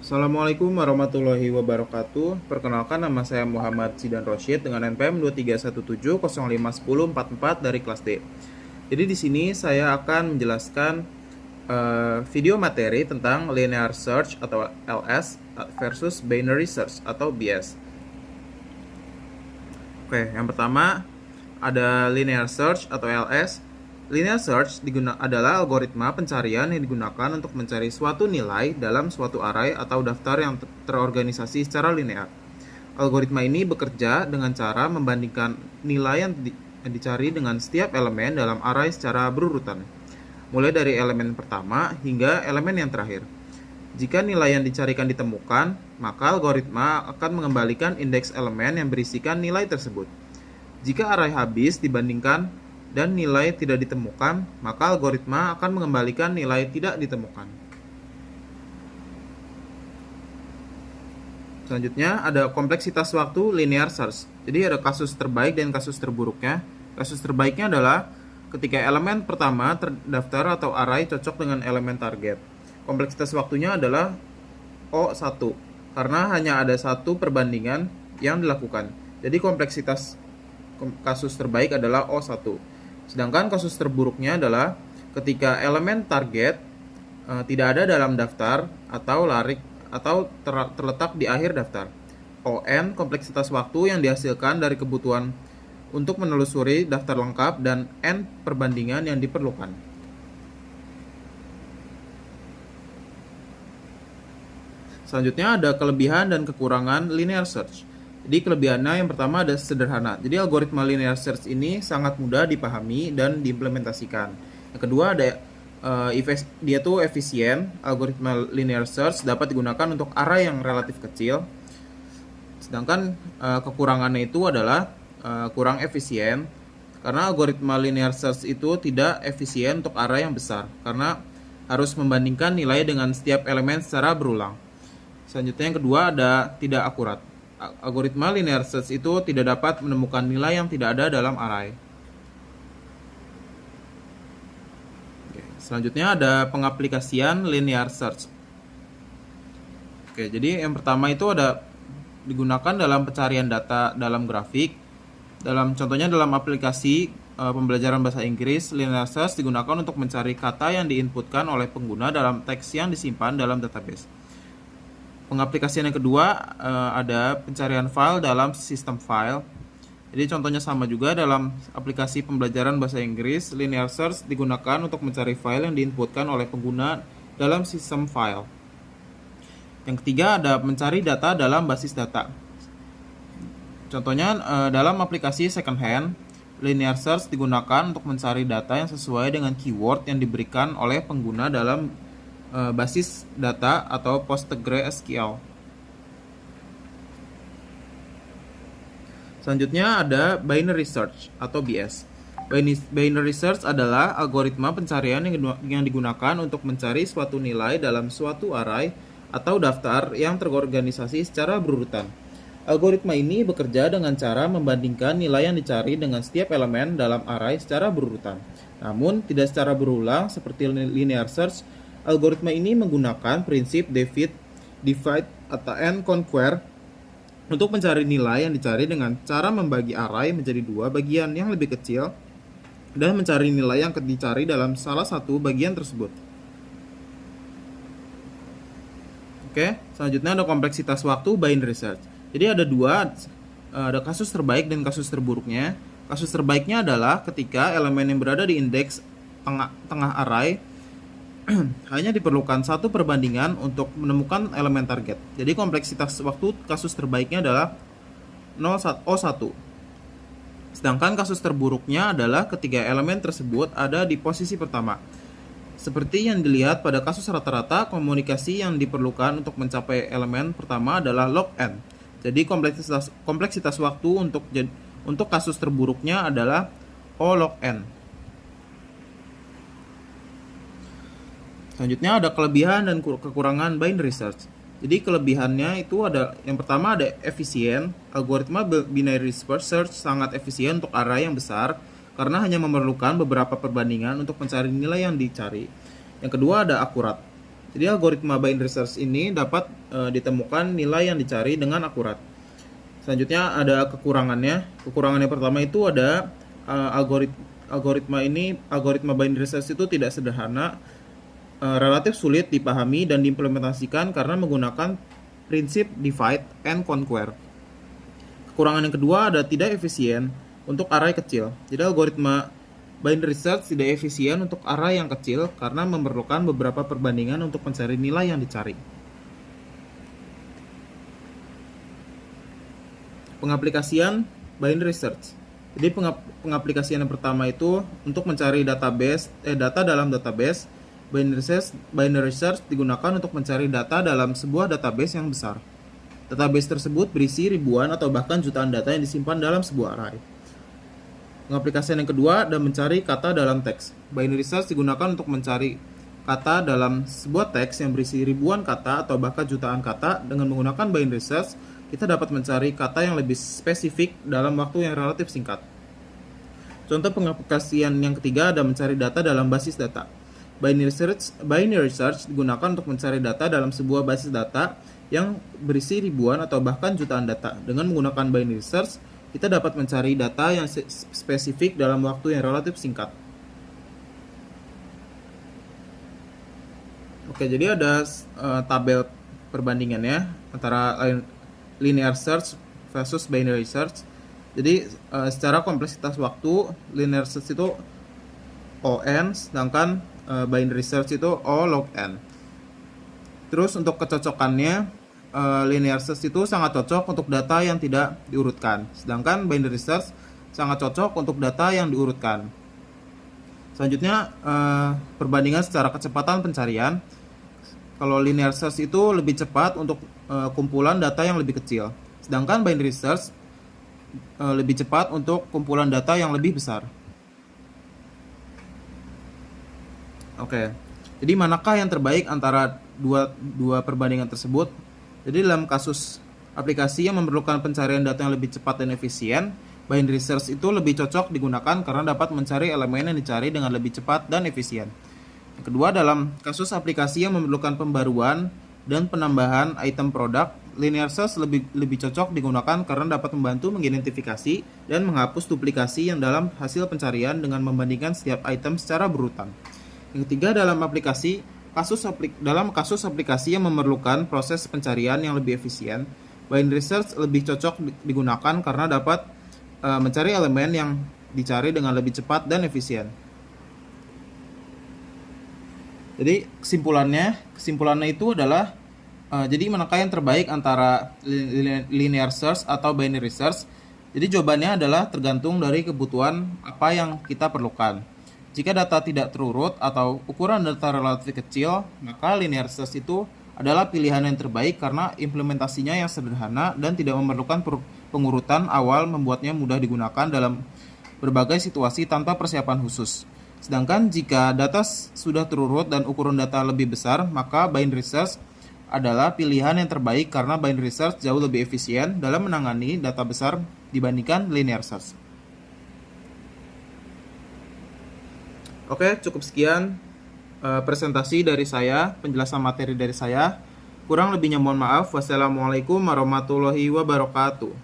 Assalamualaikum warahmatullahi wabarakatuh. Perkenalkan, nama saya Muhammad Zidan Rosyid dengan NPM 2317051044 dari kelas D. Jadi di sini saya akan menjelaskan video materi tentang linear search atau LS versus binary search atau BS. Oke, yang pertama ada linear search atau LS. Linear search adalah algoritma pencarian yang digunakan untuk mencari suatu nilai dalam suatu array atau daftar yang terorganisasi secara linear. Algoritma ini bekerja dengan cara membandingkan nilai yang dicari dengan setiap elemen dalam array secara berurutan, mulai dari elemen pertama hingga elemen yang terakhir. Jika nilai yang dicarikan ditemukan, maka algoritma akan mengembalikan indeks elemen yang berisikan nilai tersebut. Jika array habis dibandingkan dan nilai tidak ditemukan, maka algoritma akan mengembalikan nilai tidak ditemukan. Selanjutnya ada kompleksitas waktu linear search. Jadi ada kasus terbaik dan kasus terburuknya. Kasus terbaiknya adalah ketika elemen pertama terdaftar atau array cocok dengan elemen target. Kompleksitas waktunya adalah O1 karena hanya ada satu perbandingan yang dilakukan. Jadi kompleksitas kasus terbaik adalah O1. Sedangkan kasus terburuknya adalah ketika elemen target tidak ada dalam daftar atau terletak di akhir daftar. ON kompleksitas waktu yang dihasilkan dari kebutuhan untuk menelusuri daftar lengkap dan N perbandingan yang diperlukan. Selanjutnya ada kelebihan dan kekurangan linear search. Jadi kelebihannya yang pertama ada sederhana. Jadi algoritma linear search ini sangat mudah dipahami dan diimplementasikan. Yang kedua ada dia tuh efisien. Algoritma linear search dapat digunakan untuk array yang relatif kecil. Sedangkan kekurangannya itu adalah kurang efisien karena algoritma linear search itu tidak efisien untuk array yang besar karena harus membandingkan nilai dengan setiap elemen secara berulang. Selanjutnya yang kedua ada tidak akurat. Algoritma linear search itu tidak dapat menemukan nilai yang tidak ada dalam array. Selanjutnya ada pengaplikasian linear search. Jadi yang pertama itu ada digunakan dalam pencarian data dalam grafik. Contohnya dalam aplikasi pembelajaran bahasa Inggris, linear search digunakan untuk mencari kata yang diinputkan oleh pengguna dalam teks yang disimpan dalam database. Pengaplikasian yang kedua ada pencarian file dalam sistem file. Jadi contohnya sama juga dalam aplikasi pembelajaran bahasa Inggris, linear search digunakan untuk mencari file yang diinputkan oleh pengguna dalam sistem file. Yang ketiga ada mencari data dalam basis data. Contohnya dalam aplikasi second hand, linear search digunakan untuk mencari data yang sesuai dengan keyword yang diberikan oleh pengguna dalam basis data atau PostgreSQL. Selanjutnya ada binary search atau BS. Binary search adalah algoritma pencarian yang digunakan untuk mencari suatu nilai dalam suatu array atau daftar yang terorganisasi secara berurutan. Algoritma ini bekerja dengan cara membandingkan nilai yang dicari dengan setiap elemen dalam array secara berurutan. Namun tidak secara berulang seperti linear search. Algoritma ini menggunakan prinsip divide and conquer untuk mencari nilai yang dicari dengan cara membagi array menjadi dua bagian yang lebih kecil dan mencari nilai yang dicari dalam salah satu bagian tersebut. Selanjutnya ada kompleksitas waktu binary search. Jadi ada kasus terbaik dan kasus terburuknya. Kasus terbaiknya adalah ketika elemen yang berada di indeks tengah array hanya diperlukan satu perbandingan untuk menemukan elemen target. Jadi kompleksitas waktu kasus terbaiknya adalah O1. Sedangkan kasus terburuknya adalah ketika elemen tersebut ada di posisi pertama. Seperti yang dilihat pada kasus rata-rata, komunikasi yang diperlukan untuk mencapai elemen pertama adalah log n. Jadi kompleksitas waktu untuk kasus terburuknya adalah O log n. Selanjutnya ada kelebihan dan kekurangan binary search. Jadi kelebihannya itu ada yang pertama ada efisien. Algoritma binary search sangat efisien untuk array yang besar karena hanya memerlukan beberapa perbandingan untuk mencari nilai yang dicari. Yang kedua ada akurat. Jadi algoritma binary search ini dapat ditemukan nilai yang dicari dengan akurat. Selanjutnya ada kekurangannya. Kekurangannya pertama itu ada algoritma binary search itu tidak sederhana, relatif sulit dipahami dan diimplementasikan karena menggunakan prinsip divide and conquer. Kekurangan yang kedua ada tidak efisien untuk array kecil. Jadi algoritma binary search tidak efisien untuk array yang kecil karena memerlukan beberapa perbandingan untuk mencari nilai yang dicari. Pengaplikasian binary search. Jadi pengaplikasian yang pertama itu untuk mencari data dalam database. Binary search digunakan untuk mencari data dalam sebuah database yang besar. Database tersebut berisi ribuan atau bahkan jutaan data yang disimpan dalam sebuah array. Pengaplikasian yang kedua adalah mencari kata dalam teks. Binary search digunakan untuk mencari kata dalam sebuah teks yang berisi ribuan kata atau bahkan jutaan kata. Dengan menggunakan binary search, kita dapat mencari kata yang lebih spesifik dalam waktu yang relatif singkat. Contoh pengaplikasian yang ketiga adalah mencari data dalam basis data. Binary search digunakan untuk mencari data dalam sebuah basis data yang berisi ribuan atau bahkan jutaan data. Dengan menggunakan binary search, kita dapat mencari data yang spesifik dalam waktu yang relatif singkat. Oke, jadi ada tabel perbandingannya antara linear search versus binary search. Jadi secara kompleksitas waktu, linear search itu O(n), sedangkan binary search itu O log n. Terus untuk kecocokannya, linear search itu sangat cocok untuk data yang tidak diurutkan, sedangkan binary search sangat cocok untuk data yang diurutkan. Selanjutnya, perbandingan secara kecepatan pencarian. Kalau linear search itu lebih cepat untuk kumpulan data yang lebih kecil, sedangkan binary search lebih cepat untuk kumpulan data yang lebih besar. Oke, jadi manakah yang terbaik antara dua perbandingan tersebut? Jadi dalam kasus aplikasi yang memerlukan pencarian data yang lebih cepat dan efisien, binary search itu lebih cocok digunakan karena dapat mencari elemen yang dicari dengan lebih cepat dan efisien. Yang kedua, dalam kasus aplikasi yang memerlukan pembaruan dan penambahan item produk, linear search lebih cocok digunakan karena dapat membantu mengidentifikasi dan menghapus duplikasi yang dalam hasil pencarian dengan membandingkan setiap item secara berurutan. Yang ketiga, dalam kasus aplikasi yang memerlukan proses pencarian yang lebih efisien, binary search lebih cocok digunakan karena dapat mencari elemen yang dicari dengan lebih cepat dan efisien. Jadi kesimpulannya itu adalah jadi manakah yang terbaik antara linear search atau binary search? Jadi jawabannya adalah tergantung dari kebutuhan apa yang kita perlukan. Jika data tidak terurut atau ukuran data relatif kecil, maka linear search itu adalah pilihan yang terbaik karena implementasinya yang sederhana dan tidak memerlukan pengurutan awal, membuatnya mudah digunakan dalam berbagai situasi tanpa persiapan khusus. Sedangkan jika data sudah terurut dan ukuran data lebih besar, maka binary search adalah pilihan yang terbaik karena binary search jauh lebih efisien dalam menangani data besar dibandingkan linear search. Oke, cukup sekian presentasi dari saya, penjelasan materi dari saya. Kurang lebihnya mohon maaf. Wassalamualaikum warahmatullahi wabarakatuh.